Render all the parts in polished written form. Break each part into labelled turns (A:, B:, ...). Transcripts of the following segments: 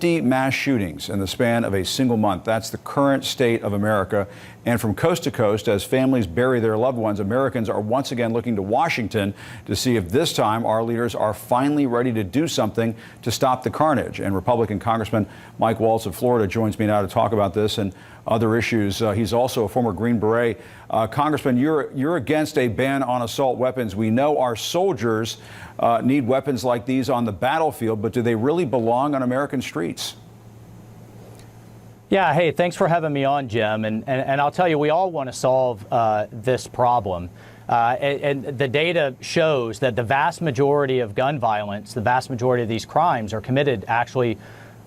A: 50 mass shootings in the span of a single month. That's the current state of America. And from coast to coast, as families bury their loved ones, Americans are once again looking to Washington to see if this time our leaders are finally ready to do something to stop the carnage. And Republican Congressman Mike Waltz of Florida joins me now to talk about this and other issues. He's also a former Green Beret. Congressman, you're against a ban on assault weapons. We know our soldiers need weapons like these on the battlefield, but do they really belong on American streets?
B: Yeah, hey, thanks for having me on, Jim. And I'll tell you, we all want to solve this problem. And the data shows that the vast majority of gun violence, the vast majority of these crimes are committed actually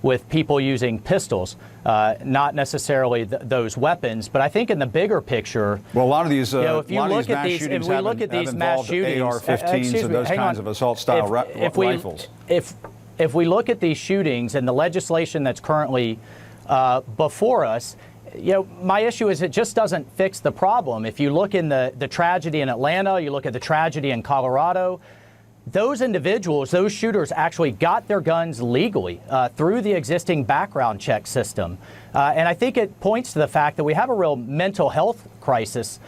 B: with people using pistols, not necessarily those weapons. But I think in the bigger picture,
A: well, a lot of these,
B: if we look at these mass shootings,
A: AR-15s and those kinds of assault-style rifles.
B: If we look at these shootings and the legislation that's currently before us, my issue is it just doesn't fix the problem. If you look in the tragedy in Atlanta, you look at the tragedy in Colorado, those individuals, those shooters actually got their guns legally through the existing background check system. And I think it points to the fact that we have a real mental health crisis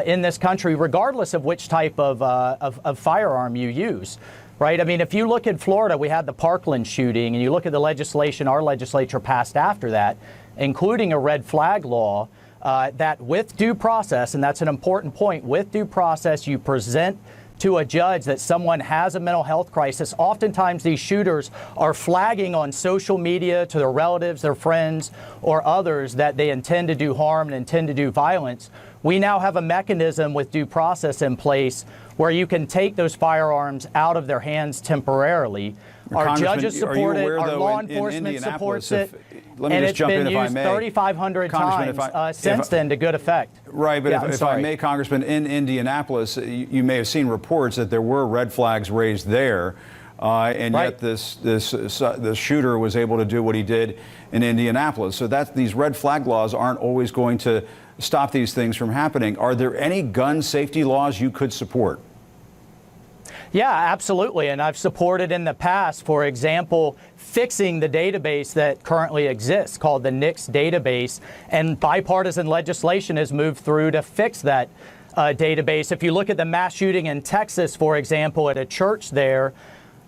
B: in this country, regardless of which type of firearm you use. Right? I mean, if you look at Florida, we had the Parkland shooting, and you look at the legislation our legislature passed after that, including a red flag law, that with due process, and that's an important point, with due process, you present to a judge that someone has a mental health crisis. Oftentimes these shooters are flagging on social media to their relatives, their friends, or others that they intend to do harm and intend to do violence. We now have a mechanism with due process in place where you can take those firearms out of their hands temporarily. Our judges support it, our law enforcement supports it, and it's been used 3,500 times since then to good effect.
A: Right, but if I may, Congressman, in Indianapolis, you may have seen reports that there were red flags raised there, and yet this shooter was able to do what he did in Indianapolis. So these red flag laws aren't always going to stop these things from happening. Are there any gun safety laws you could support?
B: Yeah, absolutely. And I've supported in the past, for example, fixing the database that currently exists called the NICS database. And bipartisan legislation has moved through to fix that database. If you look at the mass shooting in Texas, for example, at a church there,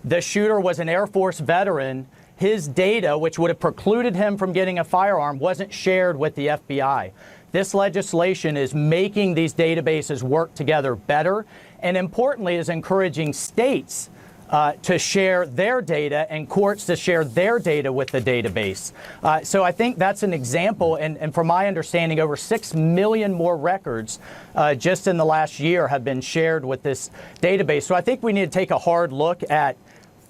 B: the shooter was an Air Force veteran. His data, which would have precluded him from getting a firearm, wasn't shared with the FBI. This legislation is making these databases work together better, and importantly is encouraging states to share their data and courts to share their data with the database. So I think that's an example, and from my understanding, over 6 million more records just in the last year have been shared with this database. So I think we need to take a hard look at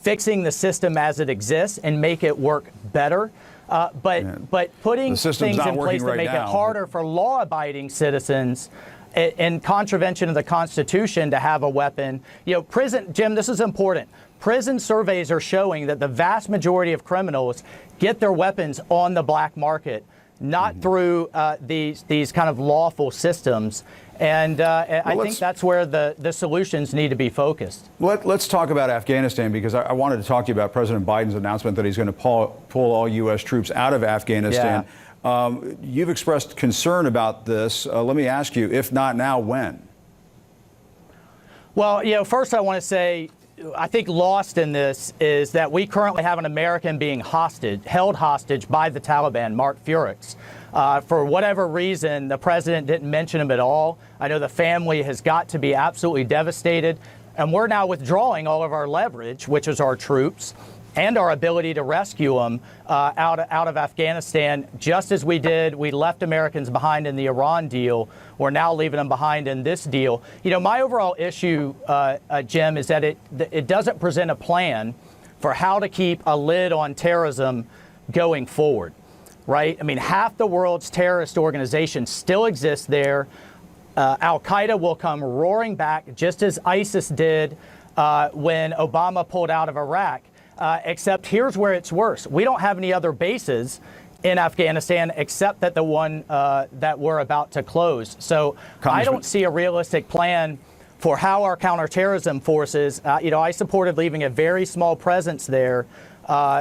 B: fixing the system as it exists and make it work better. But putting things in place that make it harder for law-abiding citizens in contravention of the Constitution to have a weapon. Jim, this is important. Prison surveys are showing that the vast majority of criminals get their weapons on the black market, not through these kind of lawful systems. And I think that's where the solutions need to be focused.
A: Let's talk about Afghanistan, because I wanted to talk to you about President Biden's announcement that he's going to pull all U.S. troops out of Afghanistan. Yeah. You've expressed concern about this. Let me ask you, if not now, when?
B: Well, first I want to say, I think lost in this is that we currently have an American being held hostage by the Taliban, Mark Furix. For whatever reason, the president didn't mention him at all. I know the family has got to be absolutely devastated. And we're now withdrawing all of our leverage, which is our troops, and our ability to rescue them out of Afghanistan, just as we did. We left Americans behind in the Iran deal. We're now leaving them behind in this deal. My overall issue, Jim, is that it doesn't present a plan for how to keep a lid on terrorism going forward. Right? I mean, half the world's terrorist organizations still exist there. Al-Qaeda will come roaring back, just as ISIS did when Obama pulled out of Iraq. Except here's where it's worse. We don't have any other bases in Afghanistan except that the one that we're about to close. So I don't see a realistic plan for how our counterterrorism forces, I supported leaving a very small presence there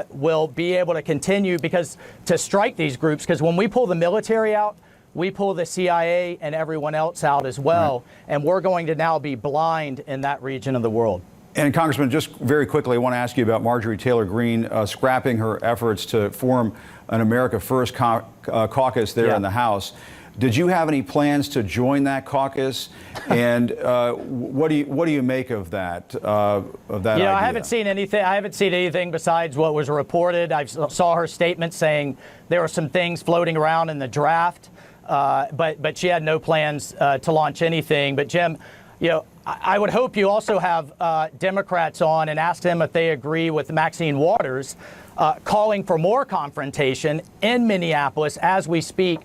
B: will be able to continue to strike these groups, because when we pull the military out, we pull the CIA and everyone else out as well, right. And we're going to now be blind in that region of the world.
A: And Congressman, just very quickly, I want to ask you about Marjorie Taylor Greene scrapping her efforts to form an America First caucus there in the House. Did you have any plans to join that caucus? And what do you make of that? Idea?
B: I haven't seen anything. I haven't seen anything besides what was reported. I saw her statement saying there were some things floating around in the draft, but she had no plans to launch anything. But Jim, I would hope you also have Democrats on and ask them if they agree with Maxine Waters calling for more confrontation in Minneapolis as we speak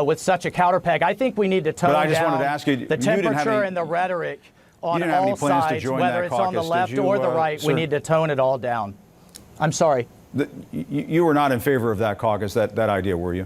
B: with such a counterpeg. I think we need to tone down the temperature and the rhetoric on all sides, whether it's on the left or the right. We need to tone it all down. I'm sorry.
A: You were not in favor of that caucus, that idea, were you?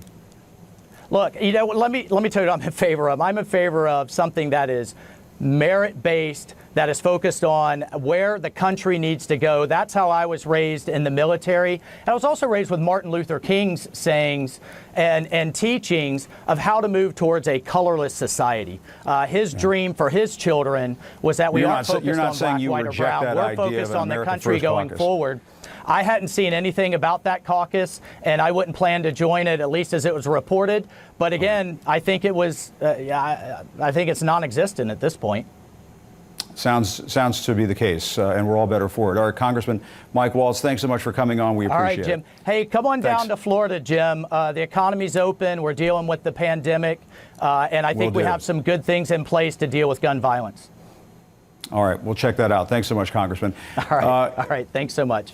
B: Look, let me tell you what I'm in favor of. I'm in favor of something that is merit-based, that is focused on where the country needs to go. That's how I was raised in the military. And I was also raised with Martin Luther King's sayings and teachings of how to move towards a colorless society. His dream for his children was that we aren't focused on black, white, or brown. We're focused on the country going forward. I hadn't seen anything about that caucus, and I wouldn't plan to join it, at least as it was reported. But again, I think it was, I think it's non-existent at this point.
A: Sounds to be the case, and we're all better for it. All right, Congressman Mike Waltz, thanks so much for coming on. We appreciate it.
B: All right, Jim. Hey, come on down to Florida, Jim. The economy's open. We're dealing with the pandemic, and I think we have some good things in place to deal with gun violence.
A: All right, we'll check that out. Thanks so much, Congressman.
B: All right. Thanks so much.